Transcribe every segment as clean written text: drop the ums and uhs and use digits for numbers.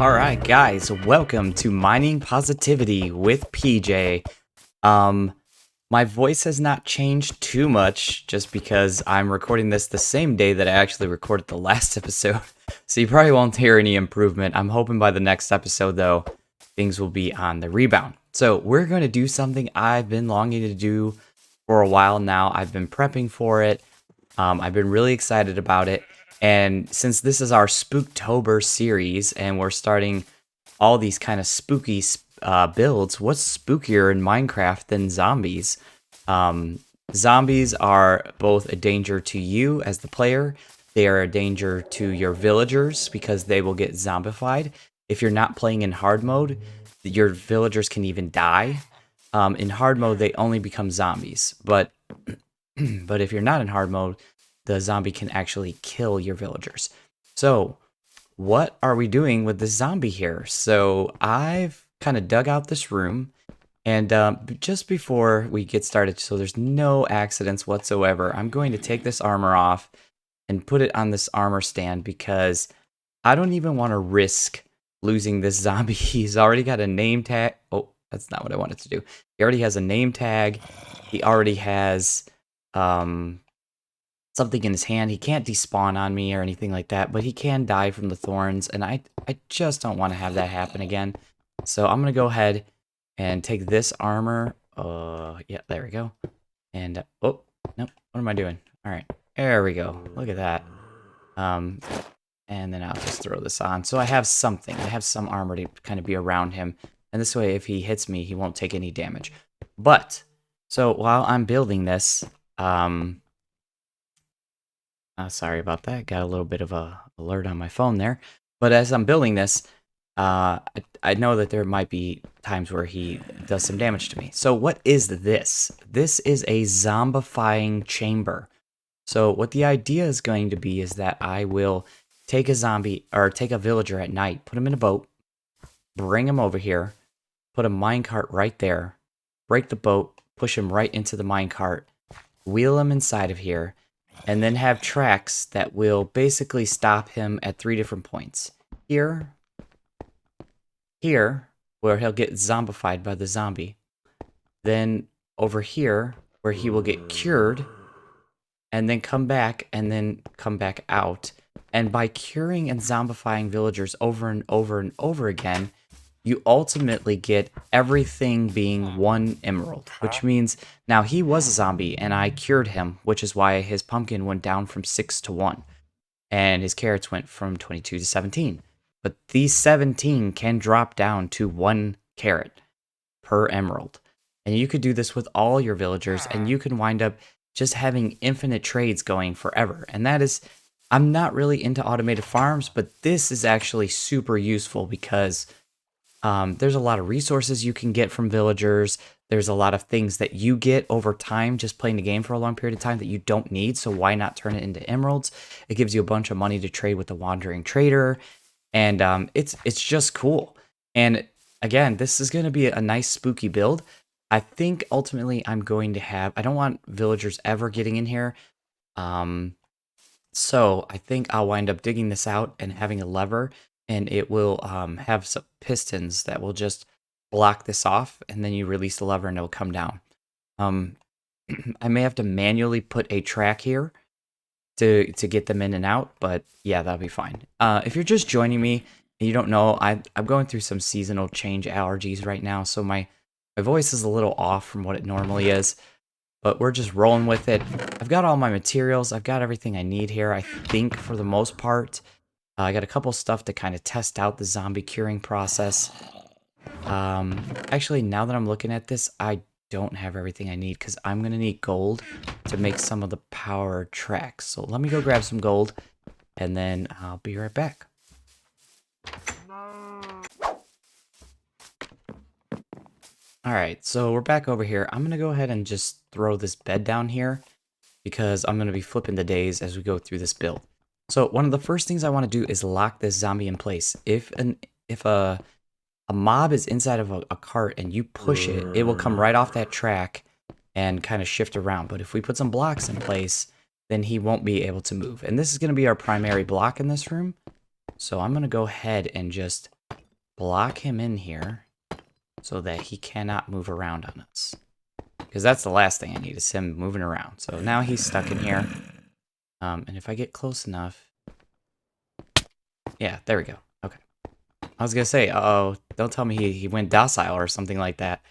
Alright guys, welcome to Mining Positivity with PJ. My voice has not changed too much just because I'm recording this the same day that I actually recorded the last episode. So you probably won't hear any improvement. I'm hoping by the next episode though, things will be on the rebound. So we're going to do something I've been longing to do for a while now. I've been prepping for it. I've been really excited about it. And since this is our Spooktober series and we're starting all these kind of spooky builds, what's spookier in Minecraft than zombies? Zombies are both a danger to you as the player. They are a danger to your villagers because they will get zombified. If you're not playing in hard mode, your villagers can even die. In hard mode, they only become zombies. But if you're not in hard mode, the zombie can actually kill your villagers. So what are we doing with the zombie here? So I've kind of dug out this room, and just before we get started, so there's no accidents whatsoever, I'm going to take this armor off and put it on this armor stand because I don't even want to risk losing this zombie. He's already got a name tag. Oh, that's not what I wanted to do. He already has a name tag. He already has something in his hand. He can't despawn on me or anything like that, but he can die from the thorns, and I just don't want to have that happen again. So I'm going to go ahead and take this armor. Yeah, there we go. And, oh, nope, what am I doing? All right, there we go. Look at that. And then I'll just throw this on. So I have something. I have some armor to kind of be around him. And this way, if he hits me, he won't take any damage. But, so while I'm building this, sorry about that. Got a little bit of a alert on my phone there. But as I'm building this, I know that there might be times where he does some damage to me. So what is this? This is a zombifying chamber. So what the idea is going to be is that I will take a zombie, or take a villager at night, put him in a boat, bring him over here, put a minecart right there, break the boat, push him right into the minecart, wheel him inside of here, and then have tracks that will basically stop him at 3 different points. Here, where he'll get zombified by the zombie. Then over here, where he will get cured, and then come back, and then come back out. And by curing and zombifying villagers over and over and over again, you ultimately get everything being 1 emerald, which means now he was a zombie and I cured him, which is why his pumpkin went down from 6 to 1 and his carrots went from 22 to 17. But these 17 can drop down to 1 carrot per emerald. And you could do this with all your villagers, and you can wind up just having infinite trades going forever. And that is, I'm not really into automated farms, but this is actually super useful because there's a lot of resources you can get from villagers. There's a lot of things that you get over time just playing the game for a long period of time that you don't need, so why not turn it into emeralds? It gives you a bunch of money to trade with the wandering trader, and it's just cool. And again, this is going to be a nice spooky build. I think ultimately I'm going to have, I don't want villagers ever getting in here, so I think I'll wind up digging this out and having a lever, and it will have some pistons that will just block this off, and then you release the lever and it'll come down. I may have to manually put a track here to get them in and out, but yeah, that'll be fine. If you're just joining me and you don't know, I'm going through some seasonal change allergies right now, so my voice is a little off from what it normally is, but we're just rolling with it. I've got all my materials. I've got everything I need here, I think, for the most part. I got a couple stuff to kind of test out the zombie curing process. Actually, now that I'm looking at this, I don't have everything I need because I'm going to need gold to make some of the power tracks. So let me go grab some gold, and then I'll be right back. Alright, so we're back over here. I'm going to go ahead and just throw this bed down here because I'm going to be flipping the days as we go through this build. So one of the first things I want to do is lock this zombie in place. If a mob is inside of a cart and you push it, it will come right off that track and kind of shift around. But if we put some blocks in place, then he won't be able to move. And this is going to be our primary block in this room. So I'm going to go ahead and just block him in here so that he cannot move around on us. Because that's the last thing I need, is him moving around. So now he's stuck in here. And if I get close enough... Yeah, there we go. Okay. I was going to say, uh-oh, don't tell me he went docile or something like that.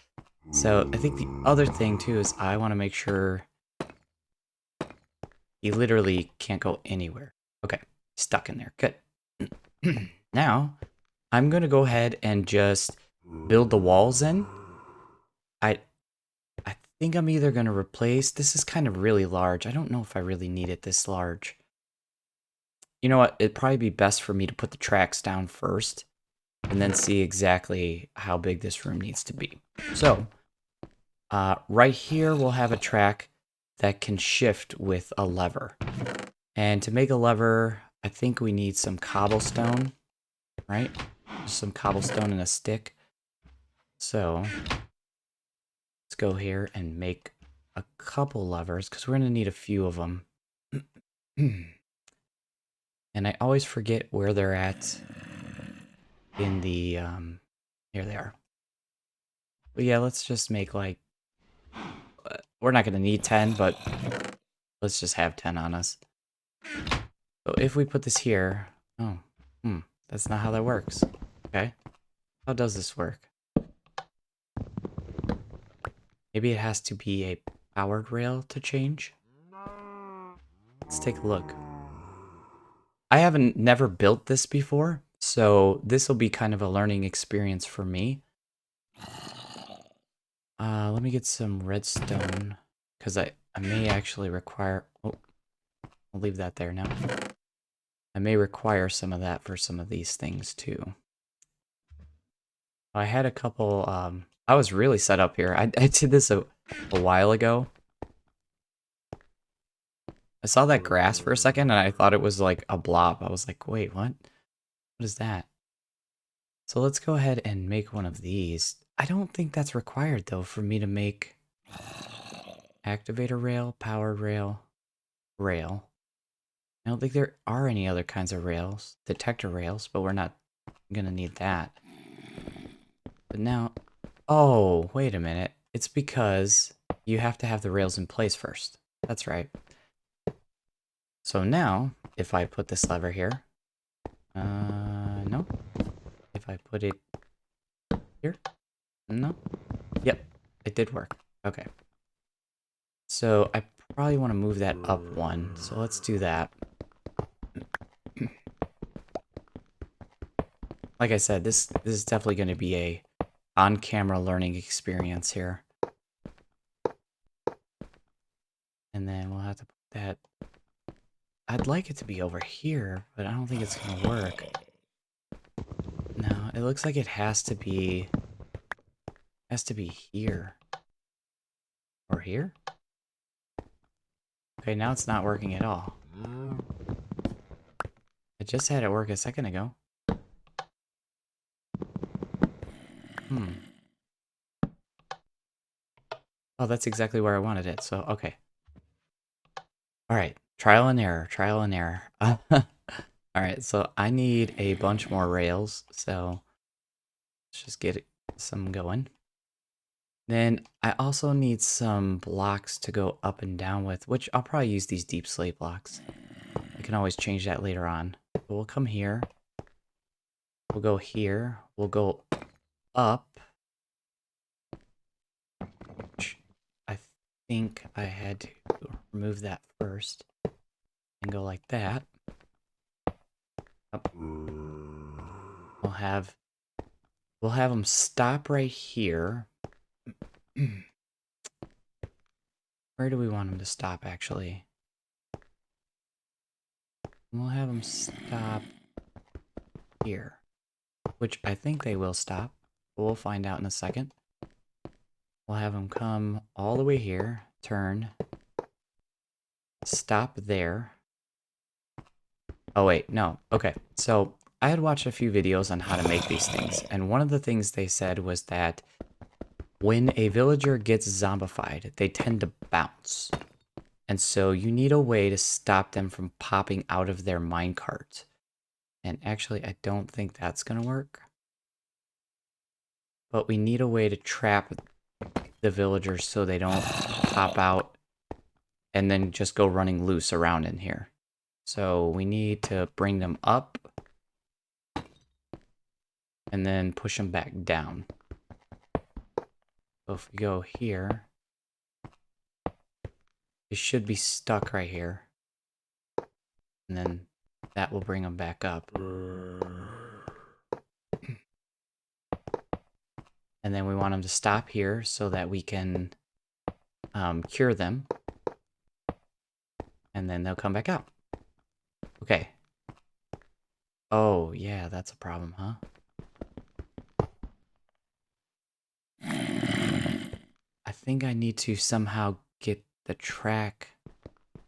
So I think the other thing, too, is I want to make sure he literally can't go anywhere. Okay, stuck in there. Good. Now, I'm going to go ahead and just build the walls in. I think I'm either going to replace... This is kind of really large. I don't know if I really need it this large. You know what? It'd probably be best for me to put the tracks down first and then see exactly how big this room needs to be. So, right here we'll have a track that can shift with a lever. And to make a lever, I think we need some cobblestone, right? Just some cobblestone and a stick. So, let's go here and make a couple levers, because we're going to need a few of them. And I always forget where they're at in the, here they are. But yeah, let's just make like, we're not going to need 10, but let's just have 10 on us. So if we put this here, oh, that's not how that works. Okay. How does this work? Maybe it has to be a powered rail to change. Let's take a look. I haven't never built this before, so this will be kind of a learning experience for me. Let me get some redstone, because I may actually require... Oh, I'll leave that there now. I may require some of that for some of these things, too. I had a couple... I was really set up here. I did this a while ago. I saw that grass for a second, and I thought it was like a blob. I was like, wait, what? What is that? So let's go ahead and make one of these. I don't think that's required, though, for me to make activator rail, powered rail, rail. I don't think there are any other kinds of rails, detector rails, but we're not going to need that. But now, oh, wait a minute. It's because you have to have the rails in place first. That's right. So now, if I put this lever here, no. If I put it here, no. Yep, it did work. Okay. So I probably want to move that up one. So let's do that. Like I said, this is definitely going to be a on-camera learning experience here. And then we'll have to put that... I'd like it to be over here, but I don't think it's going to work. No, it looks like it has to be here. Or here? Okay, now it's not working at all. I just had it work a second ago. Oh, that's exactly where I wanted it, so okay. Alright, trial and error, trial and error. Alright, so I need a bunch more rails, so let's just get some going. Then I also need some blocks to go up and down with, which I'll probably use these deep slate blocks. I can always change that later on. But we'll come here. We'll go here. We'll go up. I think I had to remove that first. And go like that. Up. We'll have them stop right here. Where do we want them to stop, actually? We'll have them stop here, which I think they will stop, but we'll find out in a second. We'll have them come all the way here, turn, stop there. Oh, wait, no. Okay, so I had watched a few videos on how to make these things, and one of the things they said was that when a villager gets zombified, they tend to bounce. And so you need a way to stop them from popping out of their minecart. And actually, I don't think that's going to work. But we need a way to trap the villagers so they don't pop out and then just go running loose around in here. So we need to bring them up and then push them back down. So if we go here, they should be stuck right here. And then that will bring them back up. And then we want them to stop here so that we can cure them. And then they'll come back out. Okay. Oh, yeah, that's a problem, huh? I think I need to somehow get the track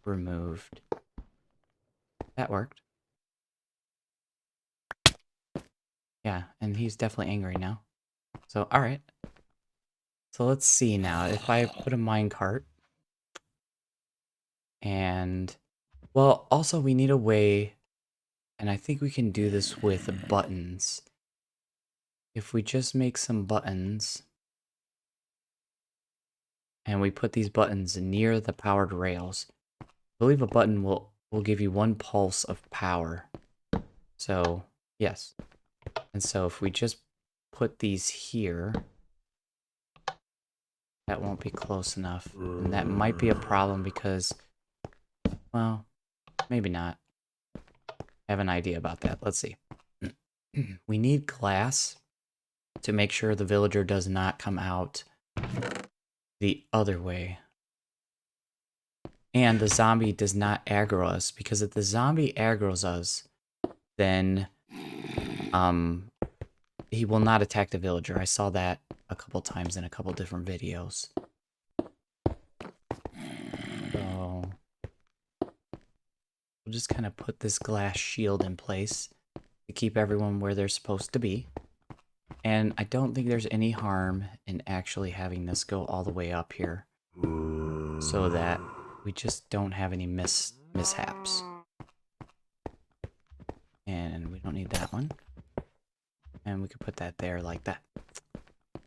removed. That worked. Yeah, and he's definitely angry now. So, alright. So let's see now. If I put a minecart and... Well, also we need a way, and I think we can do this with buttons. If we just make some buttons, and we put these buttons near the powered rails, I believe a button will give you 1 pulse of power. So, yes. And so if we just put these here, that won't be close enough. And that might be a problem because, well, maybe not. I have an idea about that. Let's see. We need glass to make sure the villager does not come out the other way. And the zombie does not aggro us, because if the zombie aggroes us, then he will not attack the villager. I saw that a couple times in a couple different videos. So we'll just kind of put this glass shield in place to keep everyone where they're supposed to be. And I don't think there's any harm in actually having this go all the way up here so that we just don't have any mishaps. And we don't need that one. And we could put that there like that.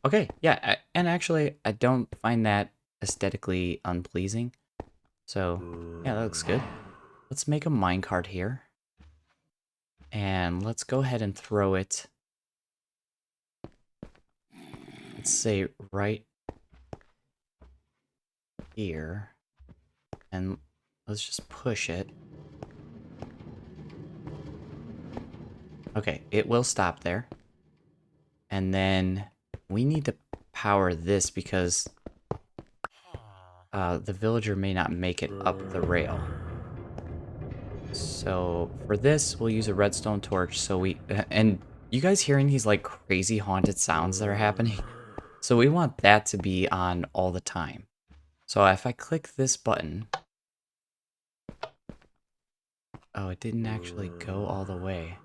Okay, yeah, and actually, I don't find that aesthetically unpleasing. So, yeah, that looks good. Let's make a minecart here. And let's go ahead and throw it. Let's say right here. And let's just push it. Okay, it will stop there. And then we need to power this because the villager may not make it up the rail. So for this, we'll use a redstone torch. So we, and you guys hearing these like crazy haunted sounds that are happening? So we want that to be on all the time. So if I click this button, oh, it didn't actually go all the way.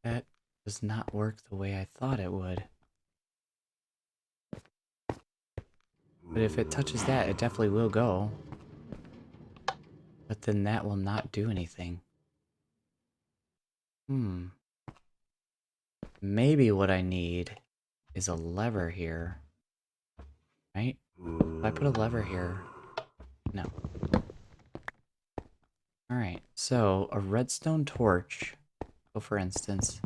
That does not work the way I thought it would. But if it touches that, it definitely will go. But then that will not do anything. Maybe what I need is a lever here. Right? If I put a lever here... No. Alright, so a redstone torch. So for instance,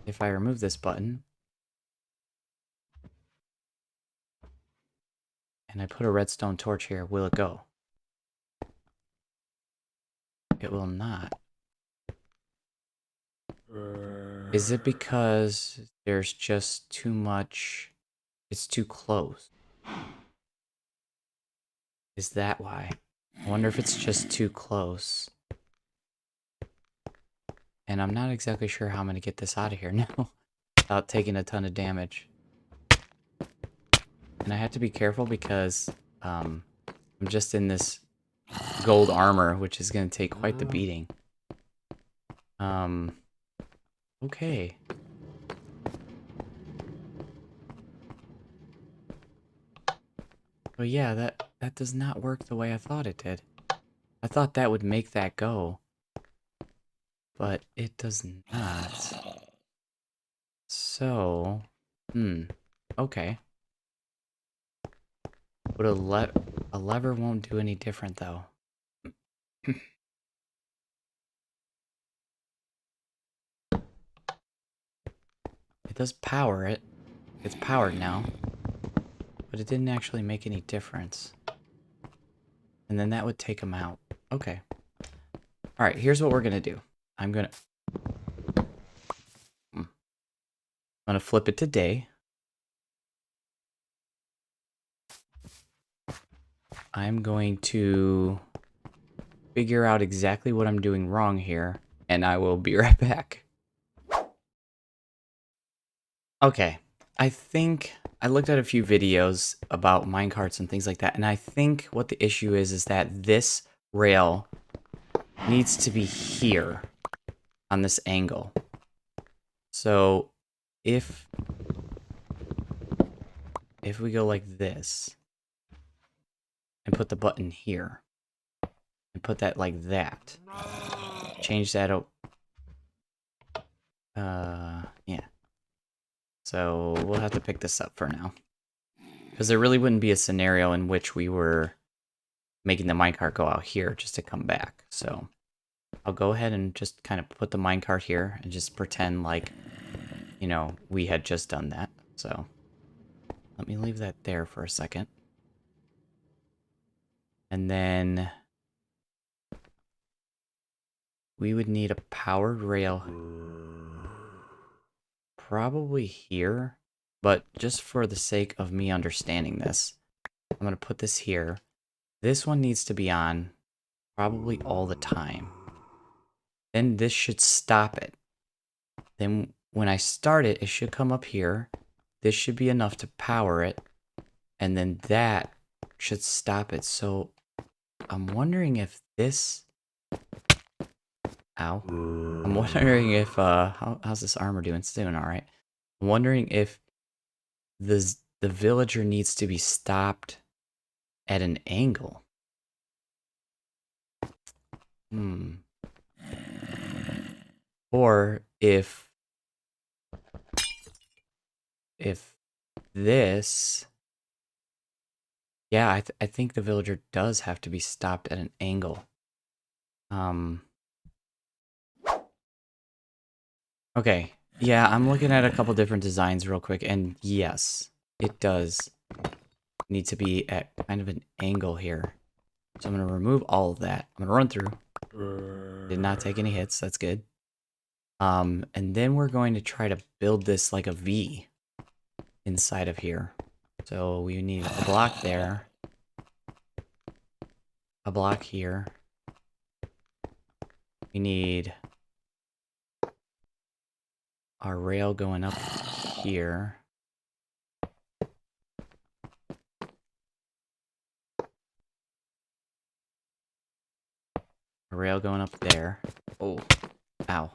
if I remove this button, and I put a redstone torch here, will it go? It will not. Is it because there's just too much... It's too close? Is that why? I wonder if it's just too close. And I'm not exactly sure how I'm going to get this out of here now without taking a ton of damage. And I have to be careful because I'm just in this gold armor, which is going to take quite the beating. Okay. But yeah, that does not work the way I thought it did. I thought that would make that go. But it does not. So, okay. But a lever won't do any different though. It does power it. It's powered now. But it didn't actually make any difference. And then that would take them out. Okay. Alright, here's what we're gonna do. I'm gonna flip it to day. I'm going to figure out exactly what I'm doing wrong here, and I will be right back. Okay, I think I looked at a few videos about minecarts and things like that, and I think what the issue is that this rail needs to be here on this angle. So if we go like this and put the button here and put that like that, change that out. Yeah. So we'll have to pick this up for now. Because there really wouldn't be a scenario in which we were making the minecart go out here just to come back. So I'll go ahead and just kind of put the minecart here and just pretend like, you know, we had just done that. So let me leave that there for a second. And then we would need a powered rail probably here, but just for the sake of me understanding this, I'm going to put this here. This one needs to be on probably all the time. Then this should stop it. Then when I start it, it should come up here. This should be enough to power it. And then that should stop it. So I'm wondering if this... Ow. I'm wondering if... how's this armor doing? It's doing alright. I'm wondering if the villager needs to be stopped at an angle. Or if this... Yeah, I think the villager does have to be stopped at an angle. Okay, yeah, I'm looking at a couple different designs real quick, and yes, it does need to be at kind of an angle here. So I'm going to remove all of that. I'm going to run through. Did not take any hits, that's good. And then we're going to try to build this like a V inside of here. So we need a block there. A block here. We need our rail going up here. A rail going up there. Oh, ow.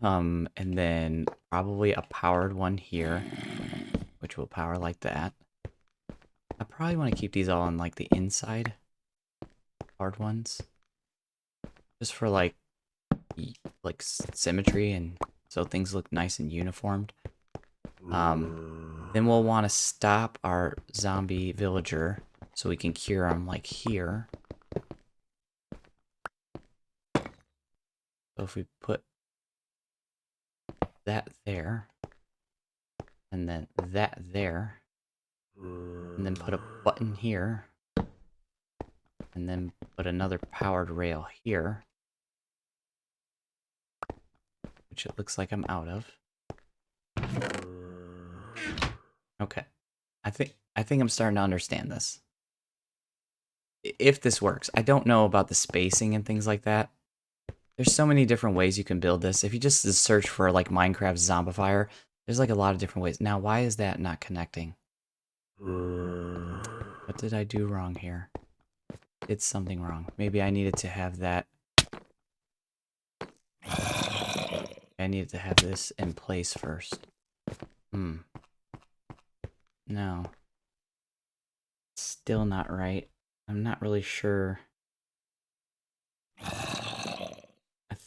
And then probably a powered one here, which will power like that. I probably want to keep these all on like the inside powered ones, just for like symmetry and so things look nice and uniformed. Then we'll want to stop our zombie villager so we can cure him like here. So if we put that there, and then that there, and then put a button here, and then put another powered rail here, which it looks like I'm out of. Okay. I think I'm starting to understand this. If this works. I don't know about the spacing and things like that. There's so many different ways you can build this. If you just search for like Minecraft Zombifier, there's like a lot of different ways. Now, why is that not connecting? What did I do wrong here? Did something wrong. Maybe I needed to have that. I needed to have this in place first. No. Still not right. I'm not really sure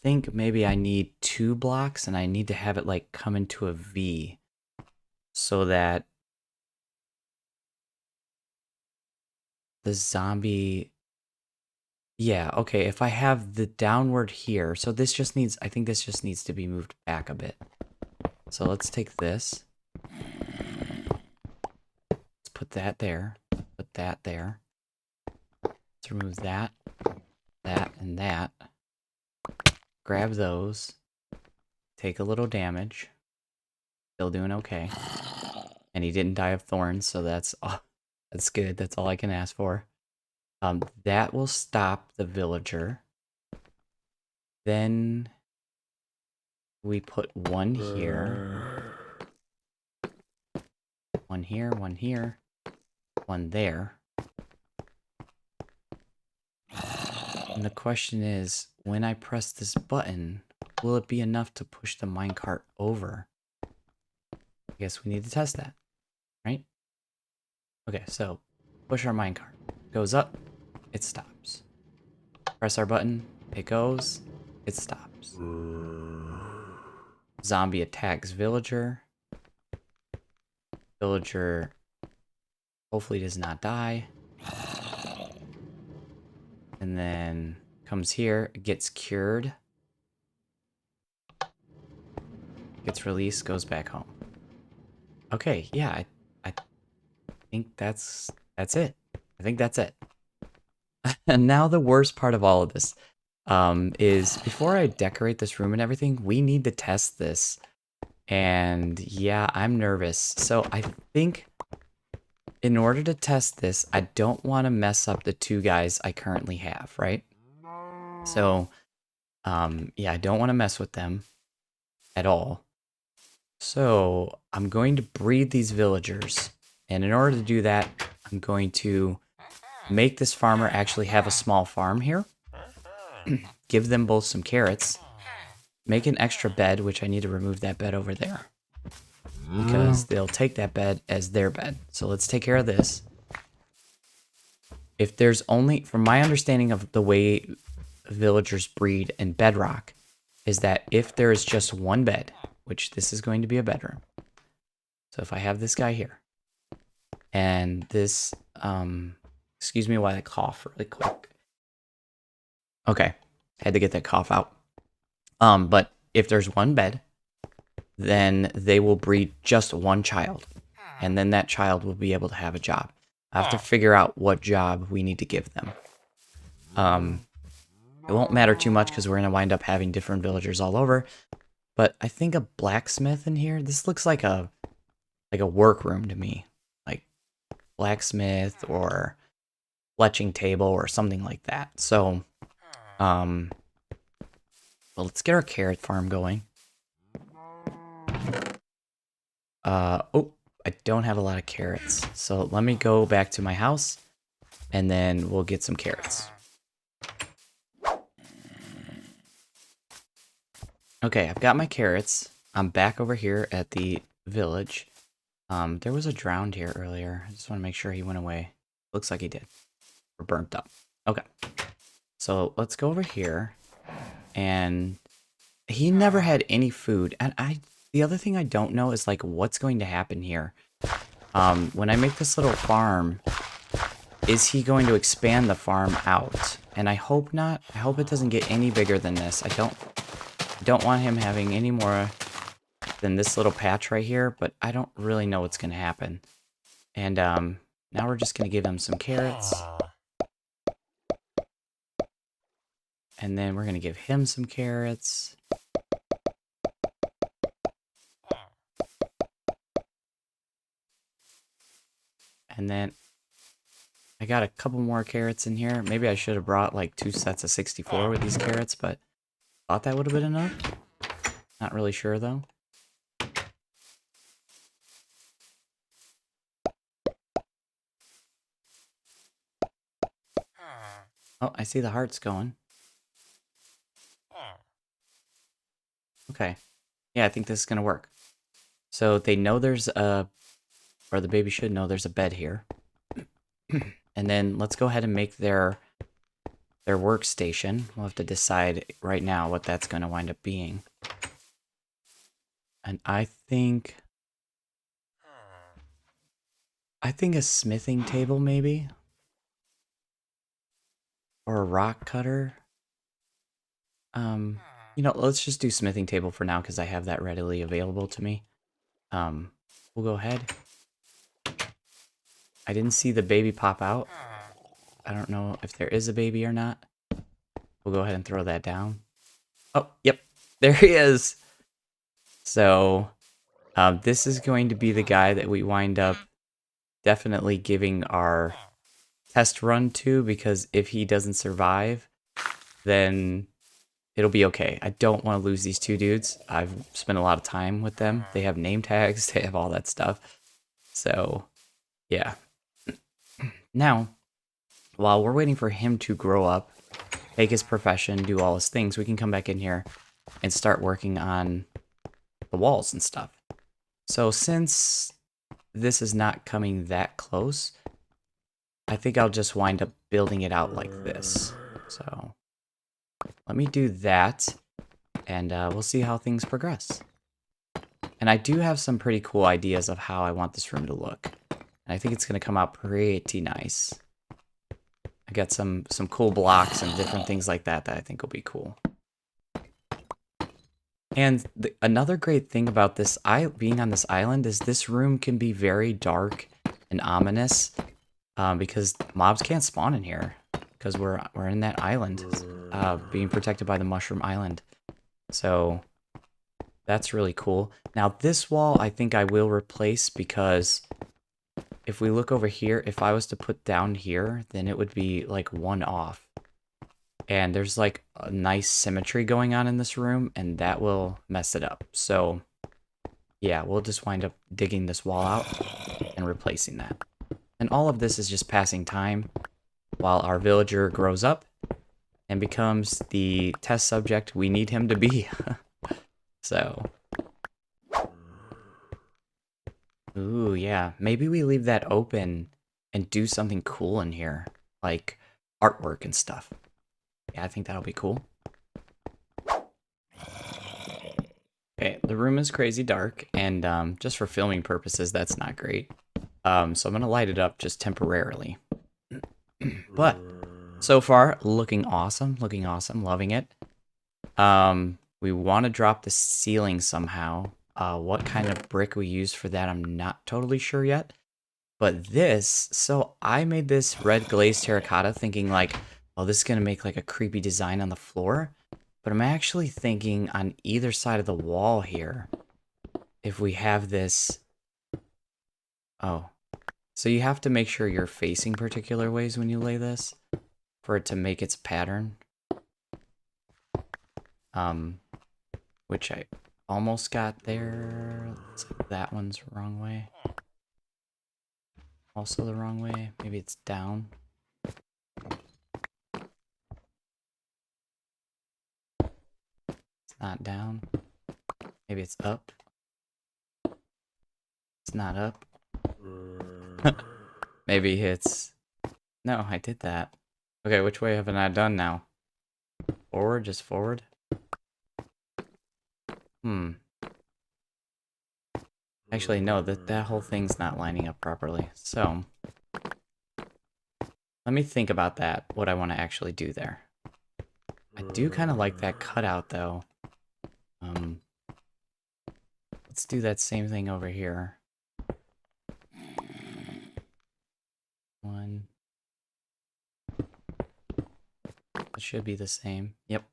think maybe I need 2 blocks and I need to have it like come into a V so that the zombie... Yeah, okay, if I have the downward here, so this just needs, I think this just needs to be moved back a bit. So let's take this. Let's put that there. Put that there. Let's remove that, that, and that. Grab those. Take a little damage. Still doing okay. And he didn't die of thorns, so that's good. That's all I can ask for. That will stop the villager. Then we put one here. One here, one here. One there. And the question is, when I press this button, will it be enough to push the minecart over? I guess we need to test that, right? Okay, so push our minecart. Goes up, it stops. Press our button, it goes, it stops. Zombie attacks villager. Villager hopefully does not die. And then comes here, gets cured. Gets released, goes back home. Okay, yeah, I think that's it. I think that's it. And now the worst part of all of this is before I decorate this room and everything, we need to test this. And yeah, I'm nervous. So I think in order to test this, I don't want to mess up the 2 guys I currently have, right? So, yeah, I don't want to mess with them at all. So I'm going to breed these villagers. And in order to do that, I'm going to make this farmer actually have a small farm here. Give them both some carrots. Make an extra bed, which I need to remove that bed over there. Because they'll take that bed as their bed. So let's take care of this. If there's only, from my understanding of the way villagers breed in Bedrock, is that if there is just one bed, which this is going to be a bedroom. So if I have this guy here, and this, excuse me while I cough really quick. Okay, had to get that cough out. But if there's one bed, then they will breed just one child. And then that child will be able to have a job. I have to figure out what job we need to give them. It won't matter too much because we're going to wind up having different villagers all over. But I think a blacksmith in here, this looks like a workroom to me. Like blacksmith or fletching table or something like that. So, well, let's get our carrot farm going. Oh, I don't have a lot of carrots. So let me go back to my house and then we'll get some carrots. Okay, I've got my carrots. I'm back over here at the village. There was a drowned here earlier. I just want to make sure he went away. Looks like he did. Or burnt up. Okay. So let's go over here. And he never had any food. And the other thing I don't know is like what's going to happen here. When I make this little farm, is he going to expand the farm out? And I hope not. I hope it doesn't get any bigger than this. I don't want him having any more than this little patch right here, but I don't really know what's going to happen. And now we're just going to give him some carrots. And then we're going to give him some carrots. And then I got a couple more carrots in here. Maybe I should have brought like 2 sets of 64 with these carrots, but thought that would have been enough. Not really sure though. Oh, I see the hearts going. Okay. Yeah, I think this is going to work. So they know there's a... Or the baby should know there's a bed here. And then let's go ahead and make their their workstation. We'll have to decide right now what that's going to wind up being. And I think a smithing table maybe, or a rock cutter. You know, let's just do smithing table for now because I have that readily available to me. We'll go ahead. I didn't see the baby pop out. I don't know if there is a baby or not. We'll go ahead and throw that down. Oh, yep, there he is. So, this is going to be the guy that we wind up definitely giving our test run to, because if he doesn't survive, then it'll be okay. I don't want to lose these two dudes. I've spent a lot of time with them. They have name tags, they have all that stuff. So, yeah. Now, while we're waiting for him to grow up, take his profession, do all his things, we can come back in here and start working on the walls and stuff. So since this is not coming that close, I think I'll just wind up building it out like this. So let me do that, and we'll see how things progress. And I do have some pretty cool ideas of how I want this room to look. And I think it's going to come out pretty nice. I got some cool blocks and different things like that that I think will be cool. And another great thing about this being on this island is this room can be very dark and ominous, because mobs can't spawn in here because we're in that island, being protected by the Mushroom Island. So that's really cool. Now this wall I think I will replace, because if we look over here, if I was to put down here, then it would be like one off. And there's like a nice symmetry going on in this room, and that will mess it up. So yeah, we'll just wind up digging this wall out and replacing that. And all of this is just passing time while our villager grows up and becomes the test subject we need him to be. So, ooh, yeah, maybe we leave that open and do something cool in here, like artwork and stuff. Yeah, I think that'll be cool. Okay, the room is crazy dark, and just for filming purposes, that's not great. So I'm gonna light it up just temporarily. But so far, looking awesome, loving it. We want to drop the ceiling somehow. What kind of brick we use for that, I'm not totally sure yet. But this, so I made this red glazed terracotta thinking like, oh, this is gonna make like a creepy design on the floor. But I'm actually thinking on either side of the wall here, if we have this, oh, so you have to make sure you're facing particular ways when you lay this for it to make its pattern. Which I almost got there. Looks like that one's the wrong way. Also the wrong way. Maybe it's down. It's not down. Maybe it's up. It's not up. Maybe it's... No, I did that. Okay, which way haven't I done now? Forward? Just forward? Actually, no, that whole thing's not lining up properly. So, let me think about that, what I want to actually do there. I do kind of like that cutout, though. Let's do that same thing over here. One. It should be the same. Yep.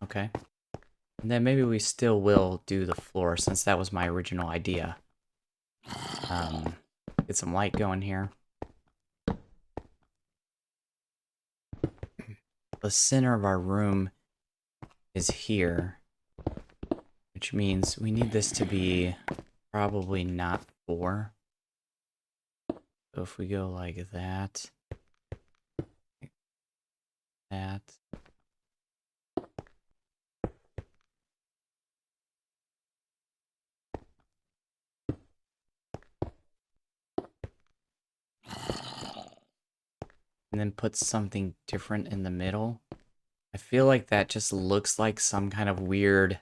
Okay. And then maybe we still will do the floor, since that was my original idea. Get some light going here. The center of our room is here, which means we need this to be probably not 4. So if we go like that, that, and then put something different in the middle. I feel like that just looks like some kind of weird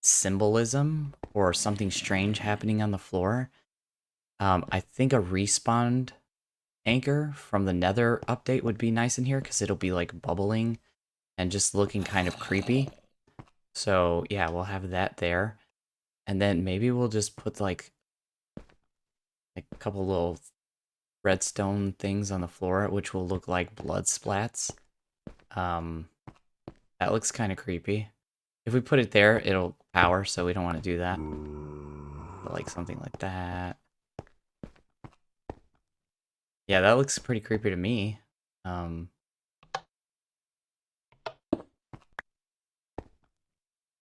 symbolism or something strange happening on the floor. I think a respawn anchor from the Nether update would be nice in here because it'll be like bubbling and just looking kind of creepy. So yeah, we'll have that there. And then maybe we'll just put like a couple little redstone things on the floor, which will look like blood splats. That looks kind of creepy. If we put it there, it'll power, so we don't want to do that. But like something like that. Yeah, that looks pretty creepy to me.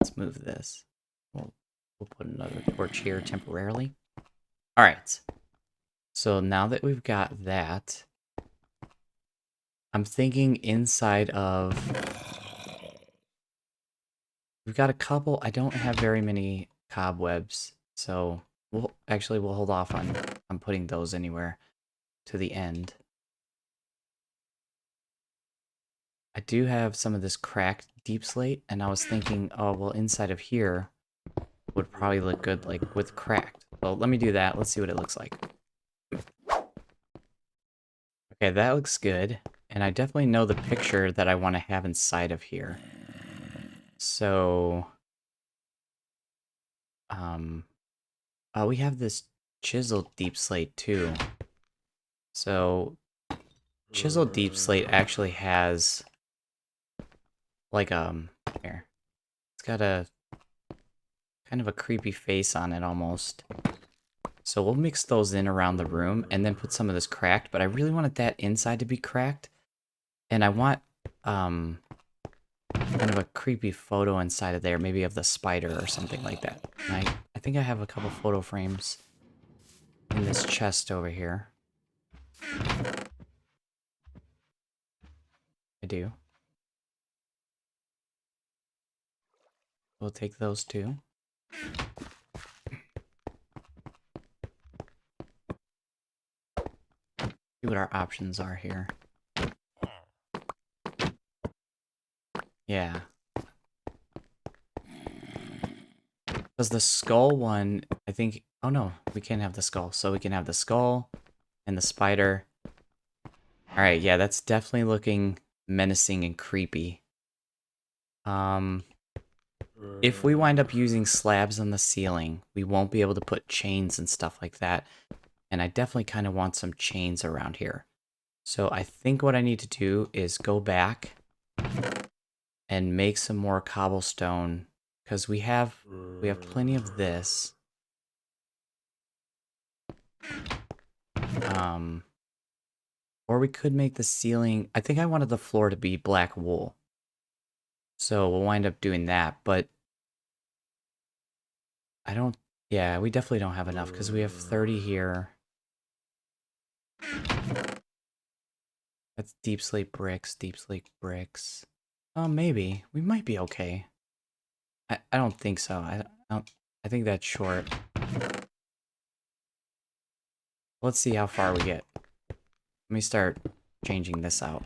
Let's move this. We'll put another torch here temporarily. All right. So now that we've got that, I'm thinking inside of... We've got a couple... I don't have very many cobwebs, so we'll hold off on putting those anywhere to the end. I do have some of this cracked deep slate, and I was thinking, oh, well, inside of here would probably look good, like, with cracked. Well, let me do that. Let's see what it looks like. Okay, that looks good. And I definitely know the picture that I want to have inside of here. So... Oh, we have this chiseled deep slate, too. So... Chiseled deep slate actually has... Like, here. It's got a... kind of a creepy face on it, almost. So we'll mix those in around the room and then put some of this cracked, but I really wanted that inside to be cracked. And I want kind of a creepy photo inside of there, maybe of the spider or something like that. And I think I have a couple photo frames in this chest over here. I do. We'll take those too. See what our options are here. Yeah. Because the skull one, I think... Oh no, we can't have the skull. So we can have the skull and the spider. Alright, yeah, that's definitely looking menacing and creepy. If we wind up using slabs on the ceiling, we won't be able to put chains and stuff like that. And I definitely kind of want some chains around here. So I think what I need to do is go back and make some more cobblestone, because we have plenty of this. Or we could make the ceiling... I think I wanted the floor to be black wool. So we'll wind up doing that, but I don't... Yeah, we definitely don't have enough, because we have 30 here. That's deep slate bricks, deep slate bricks. Oh, maybe. We might be okay. I don't think so. I think that's short. Let's see how far we get. Let me start changing this out.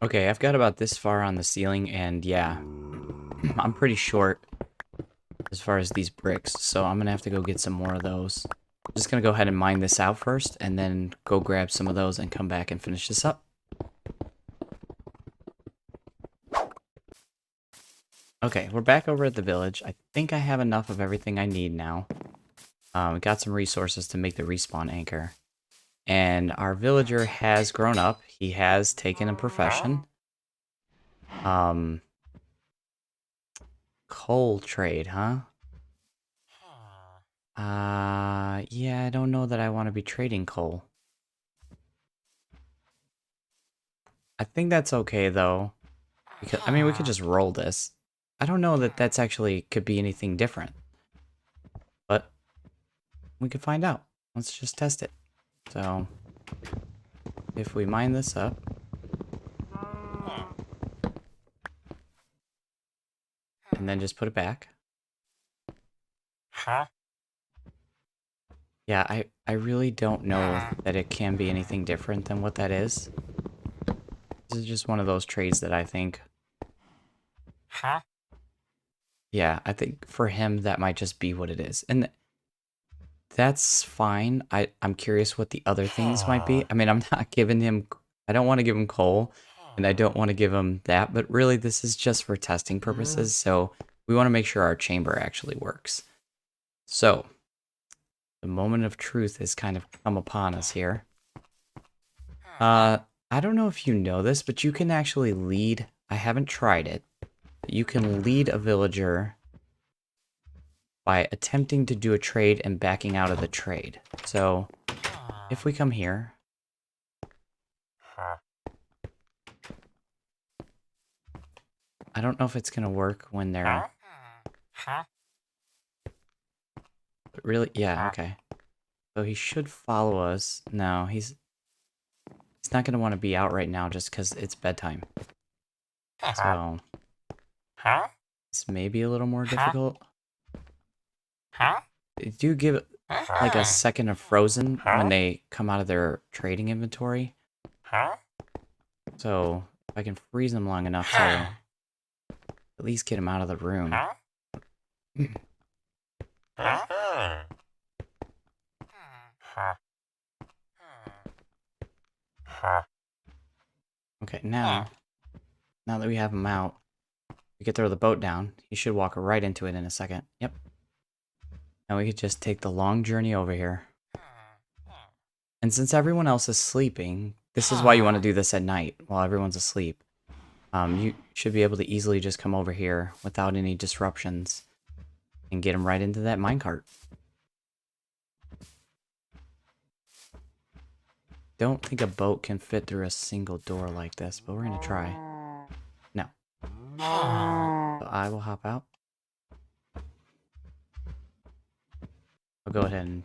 Okay, I've got about this far on the ceiling, and yeah, I'm pretty short as far as these bricks, so I'm gonna have to go get some more of those. I'm just gonna go ahead and mine this out first, and then go grab some of those and come back and finish this up. Okay, we're back over at the village. I think I have enough of everything I need now. We got some resources to make the respawn anchor. And our villager has grown up. He has taken a profession. Coal trade, huh? Yeah, I don't know that I want to be trading coal. I think that's okay, though. Because, I mean, we could just roll this. I don't know that that's actually could be anything different. But we could find out. Let's just test it. So, if we mine this up... and then just put it back. Huh? Yeah, I really don't know that it can be anything different than what that is. This is just one of those trades that I think... Huh? Yeah, I think for him that might just be what it is. And that's fine. I'm curious what the other things might be. I mean, I'm not giving him... I don't want to give him coal, and I don't want to give him that, but really this is just for testing purposes, so we want to make sure our chamber actually works. So, the moment of truth has kind of come upon us here. I don't know if you know this, but you can actually lead... I haven't tried it. But you can lead a villager by attempting to do a trade and backing out of the trade. So, if we come here... I don't know if it's going to work when they're... But really, yeah, okay. So he should follow us. No, he's not going to want to be out right now just because it's bedtime. So, this may be a little more difficult. They do give it like a second of frozen when they come out of their trading inventory. So, if I can freeze them long enough to at least get them out of the room. Okay, now that we have him out, we can throw the boat down. He should walk right into it in a second. Yep. Now we could just take the long journey over here. And since everyone else is sleeping, this is why you want to do this at night, while everyone's asleep. You should be able to easily just come over here without any disruptions and get him right into that minecart. Don't think a boat can fit through a single door like this, but we're going to try. No. So I will hop out. I'll go ahead and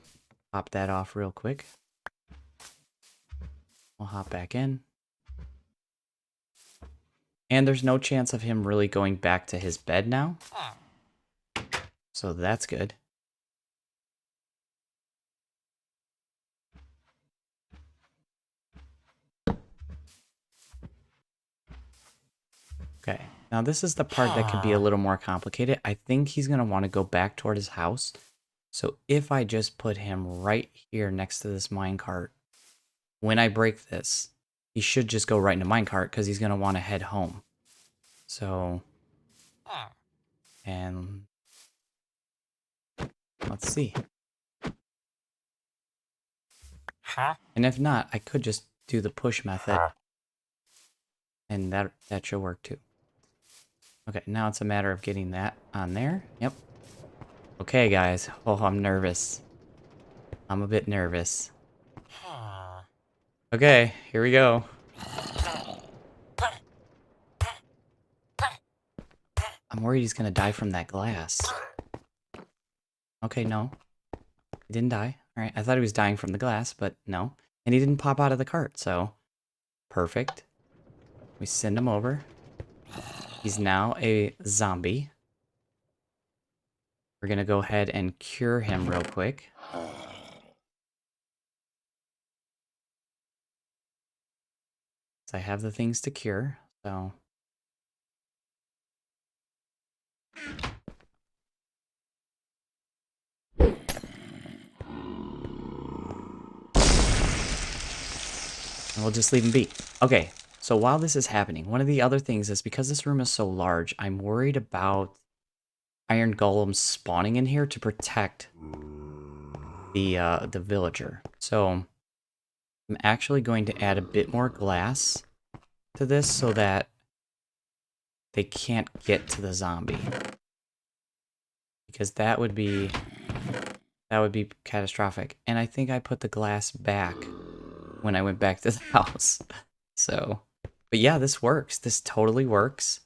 pop that off real quick. We'll hop back in. And there's no chance of him really going back to his bed now. So that's good. Okay, now this is the part that could be a little more complicated. I think he's going to want to go back toward his house. So if I just put him right here next to this minecart, when I break this, he should just go right into minecart because he's going to want to head home. So, and let's see. And if not, I could just do the push method. And that should work too. Okay, now it's a matter of getting that on there. Yep. Okay, guys. Oh, I'm nervous. I'm a bit nervous. Okay, here we go. I'm worried he's gonna die from that glass. Okay, no. He didn't die. Alright, I thought he was dying from the glass, but no. And he didn't pop out of the cart, so... Perfect. We send him over. He's now a zombie. We're gonna go ahead and cure him real quick. So I have the things to cure, so... And we'll just leave him be. Okay, so while this is happening, one of the other things is because this room is so large, I'm worried about iron golems spawning in here to protect the villager. So I'm actually going to add a bit more glass to this so that they can't get to the zombie. Because that would be catastrophic. And I think I put the glass back when I went back to the house. So, but yeah, this works. This totally works.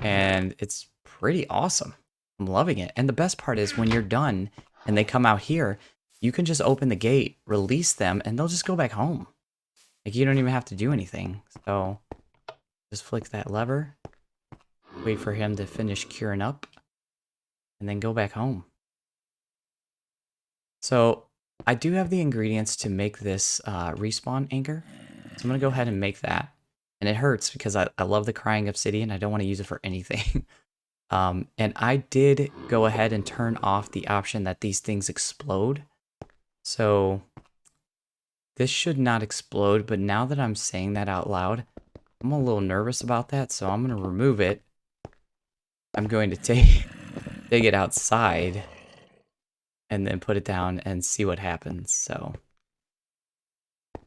And it's pretty awesome. I'm loving it. And the best part is when you're done and they come out here, you can just open the gate, release them, and they'll just go back home. Like, you don't even have to do anything. So, just flick that lever, wait for him to finish curing up, and then go back home. So, I do have the ingredients to make this respawn anchor. So I'm going to go ahead and make that. And it hurts because I love the crying obsidian. I don't want to use it for anything. And I did go ahead and turn off the option that these things explode. So this should not explode, but now that I'm saying that out loud, I'm a little nervous about that, so I'm going to remove it. I'm going to take it outside and then put it down and see what happens. So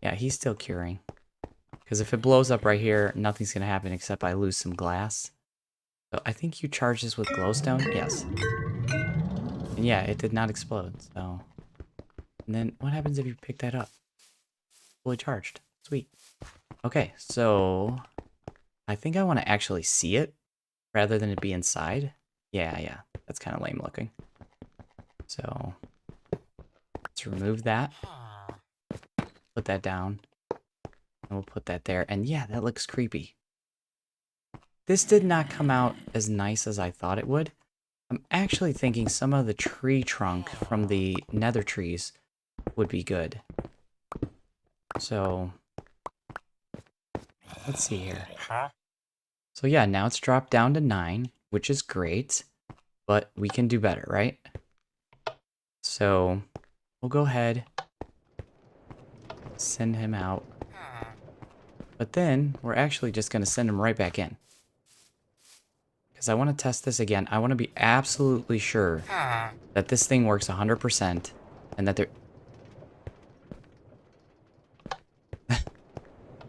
yeah, he's still curing. Because if it blows up right here, nothing's going to happen except I lose some glass. So I think you charged this with glowstone? Yes. And yeah, it did not explode, so... And then what happens if you pick that up? Fully charged. Sweet. Okay, so... I think I want to actually see it rather than it be inside. Yeah. That's kind of lame looking. So... Let's remove that. Put that down. And we'll put that there. And yeah, that looks creepy. This did not come out as nice as I thought it would. I'm actually thinking some of the tree trunk from the nether trees would be good. So, let's see here. So yeah, now it's dropped down to 9, which is great, but we can do better, right? So, we'll go ahead, send him out, but then we're actually just going to send him right back in. Because I want to test this again. I want to be absolutely sure that this thing works 100% and that there...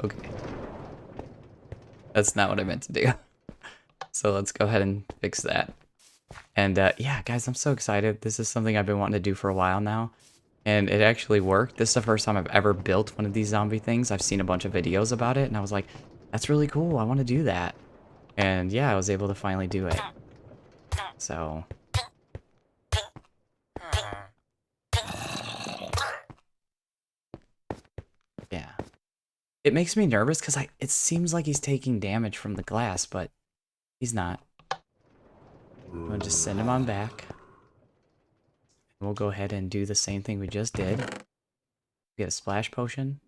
Okay. That's not what I meant to do. So let's go ahead and fix that. And yeah, guys, I'm so excited. This is something I've been wanting to do for a while now. And it actually worked. This is the first time I've ever built one of these zombie things. I've seen a bunch of videos about it, and I was like, that's really cool. I want to do that. And yeah, I was able to finally do it. So... yeah. It makes me nervous because it seems like he's taking damage from the glass, but he's not. We'll just send him on back. We'll go ahead and do the same thing we just did. Get a splash potion.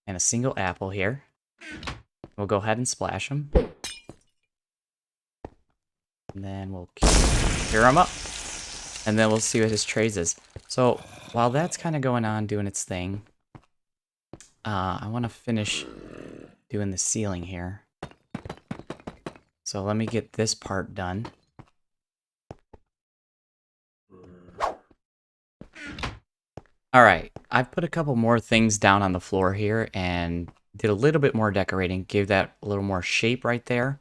And a single apple here. We'll go ahead and splash him. And then we'll cure him up. And then we'll see what his trades is. So, while that's kind of going on, doing its thing, I want to finish doing the ceiling here. So let me get this part done. Alright, I've put a couple more things down on the floor here and did a little bit more decorating. Gave that a little more shape right there.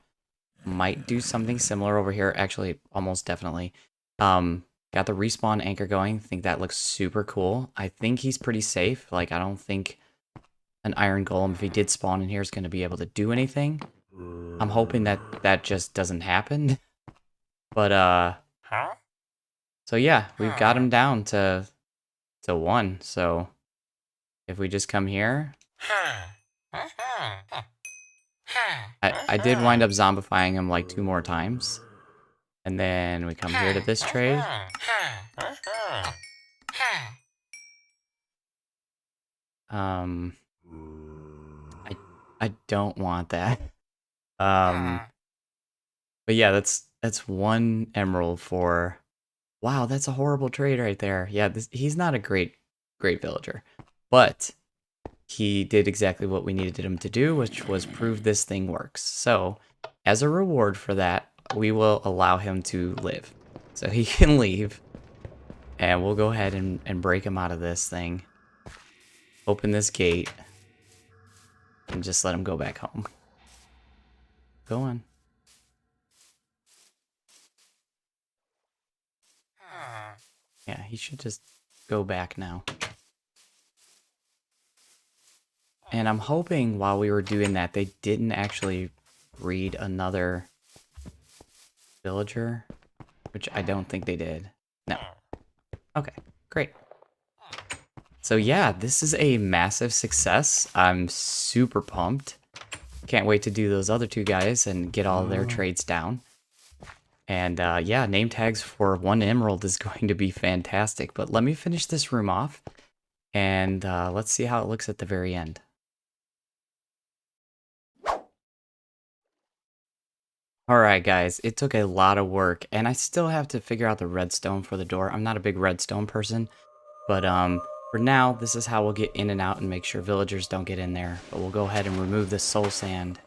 Might do something similar over here. Actually, almost definitely. Got the respawn anchor going. Think that looks super cool. I think he's pretty safe. Like, I don't think an iron golem, if he did spawn in here, is going to be able to do anything. I'm hoping that that just doesn't happen. But, so yeah, we've got him down to 1. So, if we just come here... I did wind up zombifying him like 2 more times. And then we come here to this trade. I don't want that. But yeah, that's 1 emerald for... Wow, that's a horrible trade right there. Yeah, he's not a great villager. But he did exactly what we needed him to do, which was prove this thing works. So, as a reward for that, we will allow him to live. So he can leave. And we'll go ahead and break him out of this thing. Open this gate. And just let him go back home. Go on. Yeah, he should just go back now. And I'm hoping while we were doing that, they didn't actually breed another villager. Which I don't think they did. No. Okay, great. So yeah, this is a massive success. I'm super pumped. Can't wait to do those other 2 guys and get all their trades down. And yeah, name tags for 1 emerald is going to be fantastic. But let me finish this room off. And let's see how it looks at the very end. Alright guys, it took a lot of work, and I still have to figure out the redstone for the door. I'm not a big redstone person, but for now, this is how we'll get in and out and make sure villagers don't get in there. But we'll go ahead and remove the soul sand.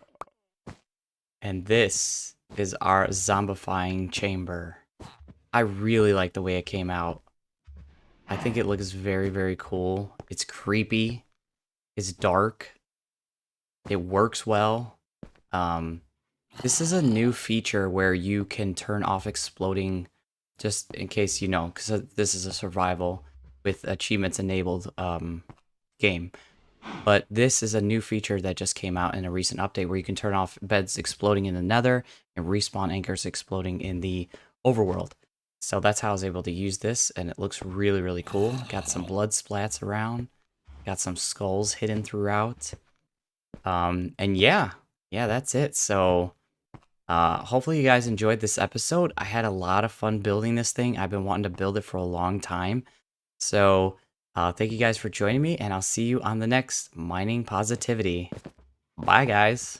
And this is our zombifying chamber. I really like the way it came out. I think it looks very, very cool. It's creepy. It's dark. It works well. This is a new feature where you can turn off exploding, just in case you know, because this is a survival with achievements enabled game. But this is a new feature that just came out in a recent update where you can turn off beds exploding in the nether and respawn anchors exploding in the overworld. So that's how I was able to use this, and it looks really, really cool. Got some blood splats around, got some skulls hidden throughout. And yeah, that's it. So hopefully you guys enjoyed this episode. I had a lot of fun building this thing. I've been wanting to build it for a long time. So thank you guys for joining me, and I'll see you on the next Mining Positivity. Bye, guys.